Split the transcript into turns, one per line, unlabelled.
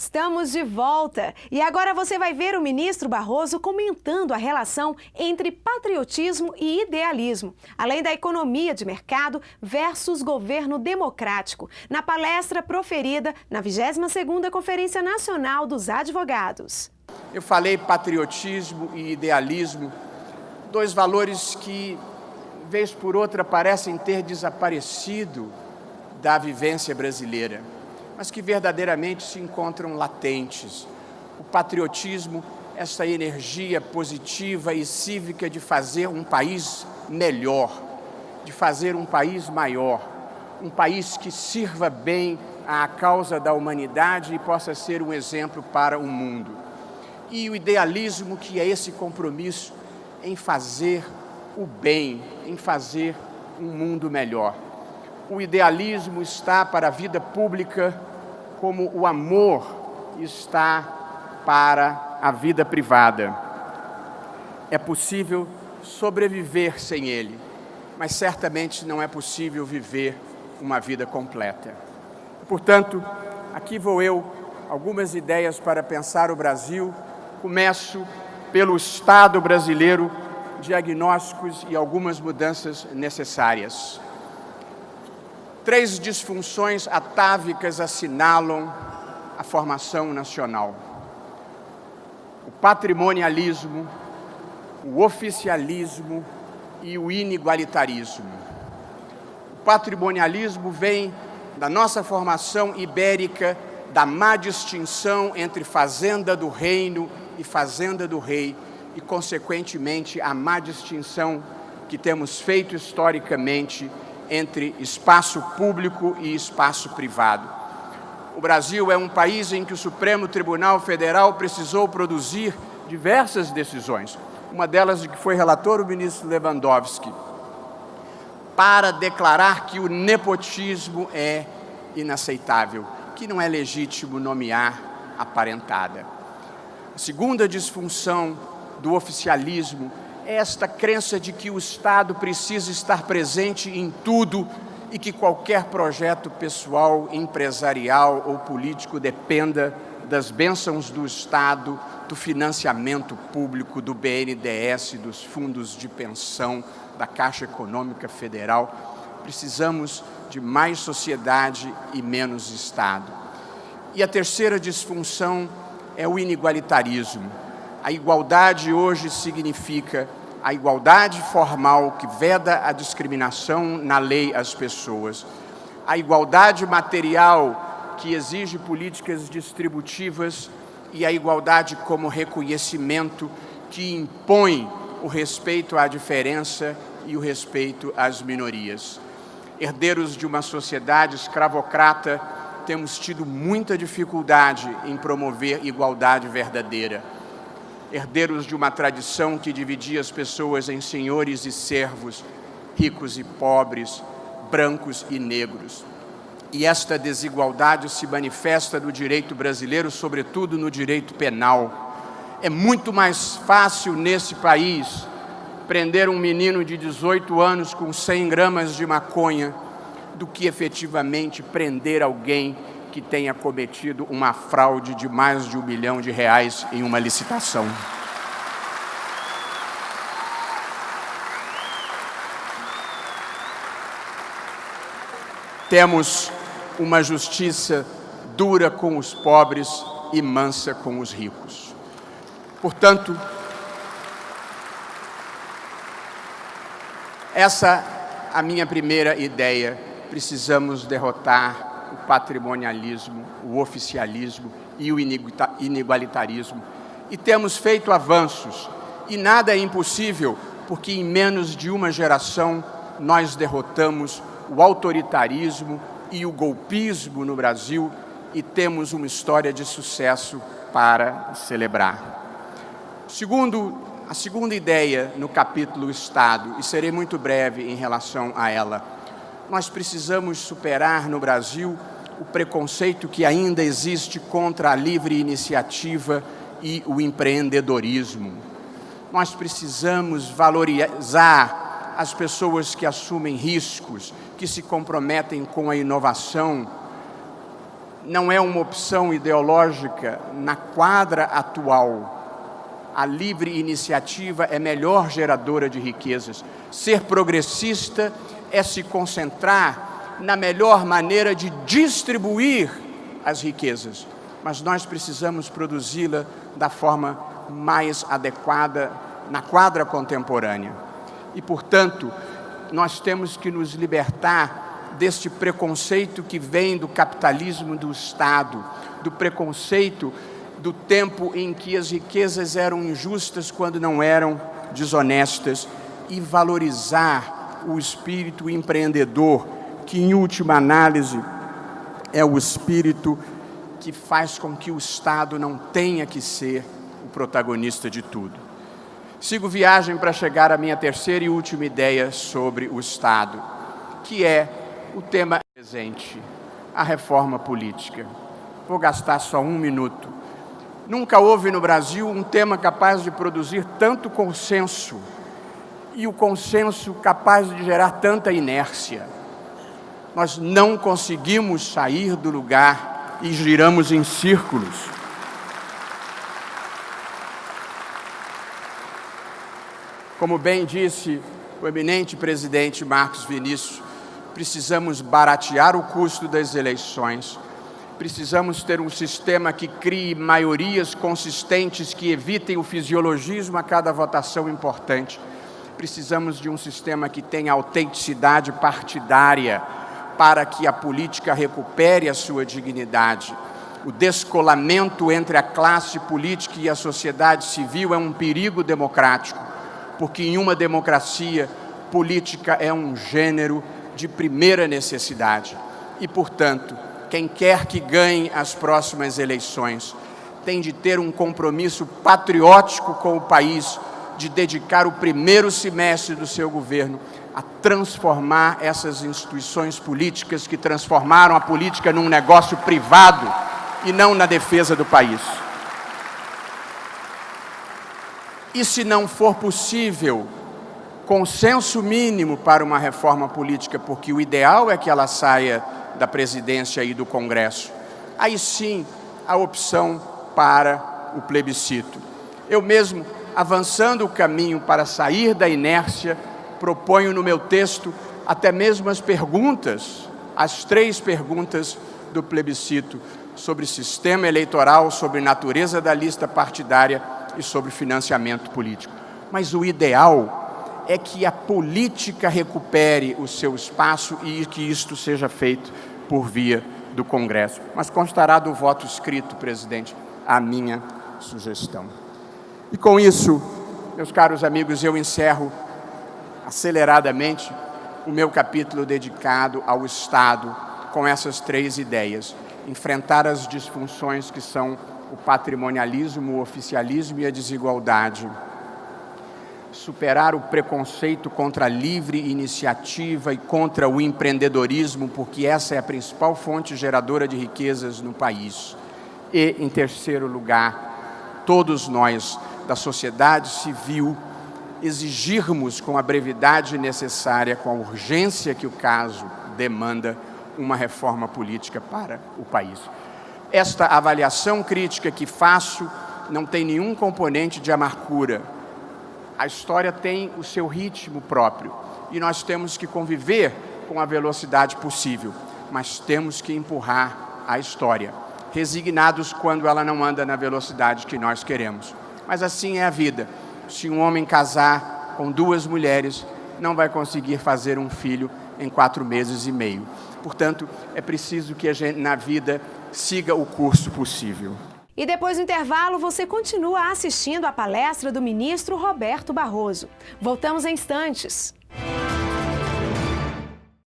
Estamos de volta e agora você vai ver o ministro Barroso comentando a relação entre patriotismo e idealismo, além da economia de mercado versus governo democrático, na palestra proferida na 22ª Conferência Nacional dos Advogados.
Eu falei patriotismo e idealismo, dois valores que, vez por outra, parecem ter desaparecido da vivência brasileira, mas que verdadeiramente se encontram latentes. O patriotismo, essa energia positiva e cívica de fazer um país melhor, de fazer um país maior, um país que sirva bem à causa da humanidade e possa ser um exemplo para o mundo. E o idealismo, que é esse compromisso em fazer o bem, em fazer um mundo melhor. O idealismo está para a vida pública como o amor está para a vida privada. É possível sobreviver sem ele, mas certamente não é possível viver uma vida completa. Portanto, aqui vou eu, algumas ideias para pensar o Brasil. Começo pelo Estado brasileiro, diagnósticos e algumas mudanças necessárias. 3 disfunções atávicas assinalam a formação nacional: o patrimonialismo, o oficialismo e o inigualitarismo. O patrimonialismo vem da nossa formação ibérica, da má distinção entre fazenda do reino e fazenda do rei, e, consequentemente, a má distinção que temos feito historicamente entre espaço público e espaço privado. O Brasil é um país em que o Supremo Tribunal Federal precisou produzir diversas decisões, uma delas de que foi relator o ministro Lewandowski, para declarar que o nepotismo é inaceitável, que não é legítimo nomear a parentada. A segunda disfunção do oficialismo é esta crença de que o Estado precisa estar presente em tudo e que qualquer projeto pessoal, empresarial ou político dependa das bênçãos do Estado, do financiamento público, do BNDES, dos fundos de pensão, da Caixa Econômica Federal. Precisamos de mais sociedade e menos Estado. E a terceira disfunção é o inigualitarismo. A igualdade hoje significa a igualdade formal que veda a discriminação na lei às pessoas, a igualdade material que exige políticas distributivas e a igualdade como reconhecimento que impõe o respeito à diferença e o respeito às minorias. Herdeiros de uma sociedade escravocrata, temos tido muita dificuldade em promover igualdade verdadeira. Herdeiros de uma tradição que dividia as pessoas em senhores e servos, ricos e pobres, brancos e negros. E esta desigualdade se manifesta no direito brasileiro, sobretudo no direito penal. É muito mais fácil nesse país prender um menino de 18 anos com 100 gramas de maconha do que efetivamente prender alguém que tenha cometido uma fraude de mais de R$1 milhão em uma licitação. Temos uma justiça dura com os pobres e mansa com os ricos. Portanto, essa é a minha primeira ideia. Precisamos derrotar o patrimonialismo, o oficialismo e o inigualitarismo. E temos feito avanços. E nada é impossível, porque em menos de uma geração nós derrotamos o autoritarismo e o golpismo no Brasil e temos uma história de sucesso para celebrar. A segunda ideia no capítulo Estado, e serei muito breve em relação a ela, nós precisamos superar no Brasil o preconceito que ainda existe contra a livre iniciativa e o empreendedorismo. Nós precisamos valorizar as pessoas que assumem riscos, que se comprometem com a inovação. não é uma opção ideológica na quadra atual. A livre iniciativa é melhor geradora de riquezas. Ser progressista é se concentrar na melhor maneira de distribuir as riquezas, mas nós precisamos produzi-la da forma mais adequada na quadra contemporânea. E, portanto, nós temos que nos libertar deste preconceito que vem do capitalismo do Estado, do preconceito do tempo em que as riquezas eram injustas quando não eram desonestas, e valorizar o espírito empreendedor, que, em última análise, é o espírito que faz com que o Estado não tenha que ser o protagonista de tudo. Sigo viagem para chegar à minha terceira e última ideia sobre o Estado, que é o tema presente, a reforma política. Vou gastar só 1 minuto. Nunca houve no Brasil um tema capaz de produzir tanto consenso e o consenso capaz de gerar tanta inércia. Nós não conseguimos sair do lugar e giramos em círculos. Como bem disse o eminente presidente Marcos Vinícius, precisamos baratear o custo das eleições, precisamos ter um sistema que crie maiorias consistentes que evitem o fisiologismo a cada votação importante. Precisamos de um sistema que tenha autenticidade partidária para que a política recupere a sua dignidade. O descolamento entre a classe política e a sociedade civil é um perigo democrático, porque em uma democracia, política é um gênero de primeira necessidade. E, portanto, quem quer que ganhe as próximas eleições tem de ter um compromisso patriótico com o país, de dedicar o primeiro semestre do seu governo a transformar essas instituições políticas que transformaram a política num negócio privado e não na defesa do país. E se não for possível consenso mínimo para uma reforma política, porque o ideal é que ela saia da presidência e do Congresso, aí sim a opção para o plebiscito. Eu mesmo, avançando o caminho para sair da inércia, proponho no meu texto até mesmo as perguntas, as 3 perguntas do plebiscito, sobre sistema eleitoral, sobre natureza da lista partidária e sobre financiamento político. Mas o ideal é que a política recupere o seu espaço e que isto seja feito por via do Congresso. Mas constará do voto escrito, presidente, a minha sugestão. E com isso, meus caros amigos, eu encerro aceleradamente o meu capítulo dedicado ao Estado com essas 3 ideias. Enfrentar as disfunções que são o patrimonialismo, o oficialismo e a desigualdade. Superar o preconceito contra a livre iniciativa e contra o empreendedorismo, porque essa é a principal fonte geradora de riquezas no país. E, em terceiro lugar, todos nós, da sociedade civil, exigirmos com a brevidade necessária, com a urgência que o caso demanda, uma reforma política para o país. Esta avaliação crítica que faço não tem nenhum componente de amargura. A história tem o seu ritmo próprio e nós temos que conviver com a velocidade possível, mas temos que empurrar a história, resignados quando ela não anda na velocidade que nós queremos. Mas assim é a vida. Se um homem casar com 2 mulheres, não vai conseguir fazer um filho em 4 meses e meio. Portanto, é preciso que a gente, na vida, siga o curso possível.
E depois do intervalo, você continua assistindo a palestra do ministro Roberto Barroso. Voltamos em instantes.